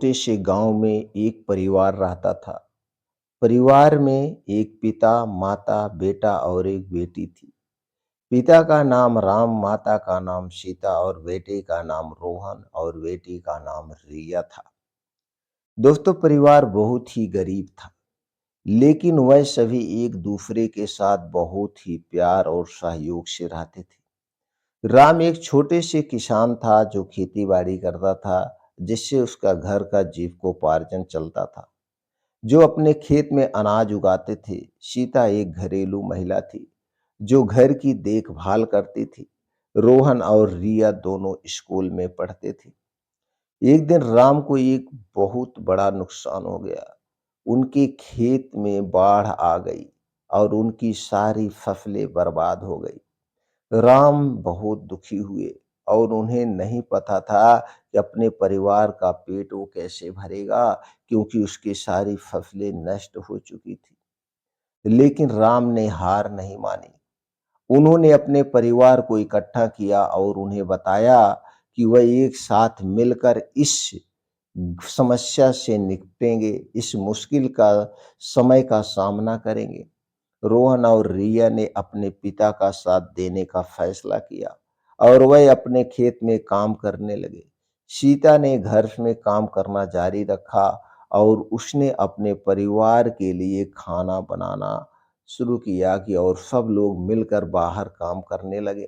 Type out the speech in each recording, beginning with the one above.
छोटे से गांव में एक परिवार रहता था। परिवार में एक पिता, माता, बेटा और एक बेटी थी। पिता का नाम राम, माता का नाम सीता और बेटे का नाम रोहन और बेटी का नाम रिया था। दोस्तों, परिवार बहुत ही गरीब था, लेकिन वह सभी एक दूसरे के साथ बहुत ही प्यार और सहयोग से रहते थे। राम एक छोटे से किसान था जो खेती बाड़ी करता था, जिससे उसका घर का जीविकोपार्जन चलता था। जो अपने खेत में अनाज उगाते थे। सीता एक घरेलू महिला थी जो घर की देखभाल करती थी। रोहन और रिया दोनों स्कूल में पढ़ते थे। एक दिन राम को एक बहुत बड़ा नुकसान हो गया। उनके खेत में बाढ़ आ गई और उनकी सारी फसलें बर्बाद हो गई। राम बहुत दुखी हुए और उन्हें नहीं पता था कि अपने परिवार का पेट वो कैसे भरेगा, क्योंकि उसकी सारी फसलें नष्ट हो चुकी थी। लेकिन राम ने हार नहीं मानी। उन्होंने अपने परिवार को इकट्ठा किया और उन्हें बताया कि वह एक साथ मिलकर इस समस्या से निपटेंगे, इस मुश्किल का समय का सामना करेंगे। रोहन और रिया ने अपने पिता का साथ देने का फैसला किया और वह अपने खेत में काम करने लगे। सीता ने घर में काम करना जारी रखा और उसने अपने परिवार के लिए खाना बनाना शुरू किया कि और सब लोग मिलकर बाहर काम करने लगे।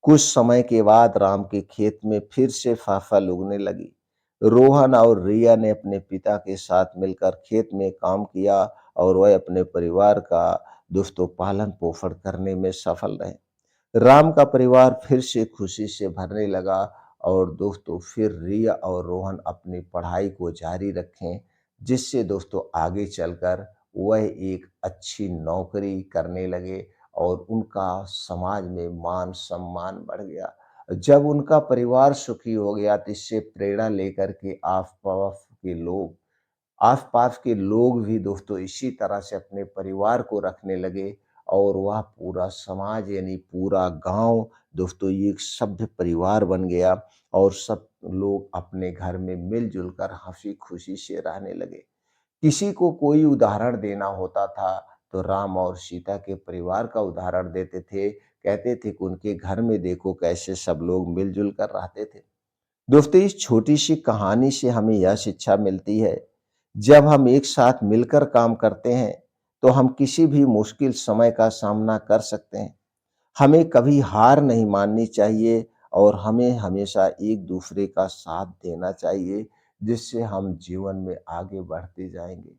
कुछ समय के बाद राम के खेत में फिर से फसल उगने लगी। रोहन और रिया ने अपने पिता के साथ मिलकर खेत में काम किया और वह अपने परिवार का दोस्तों पालन पोषण करने में सफल रहे। राम का परिवार फिर से खुशी से भरने लगा और दोस्तों फिर रिया और रोहन अपनी पढ़ाई को जारी रखें, जिससे दोस्तों आगे चलकर वह एक अच्छी नौकरी करने लगे और उनका समाज में मान सम्मान बढ़ गया। जब उनका परिवार सुखी हो गया तो इससे प्रेरणा लेकर के आस-पास के लोग भी दोस्तों इसी तरह से अपने परिवार को रखने लगे और वह पूरा समाज यानी पूरा गांव दोस्तों एक सभ्य परिवार बन गया और सब लोग अपने घर में मिलजुल कर हंसी खुशी से रहने लगे। किसी को कोई उदाहरण देना होता था तो राम और सीता के परिवार का उदाहरण देते थे। कहते थे कि उनके घर में देखो कैसे सब लोग मिलजुल कर रहते थे। दोस्तों, इस छोटी सी कहानी से हमें यह शिक्षा मिलती है, जब हम एक साथ मिलकर काम करते हैं तो हम किसी भी मुश्किल समय का सामना कर सकते हैं। हमें कभी हार नहीं माननी चाहिए और हमें हमेशा एक दूसरे का साथ देना चाहिए, जिससे हम जीवन में आगे बढ़ते जाएंगे।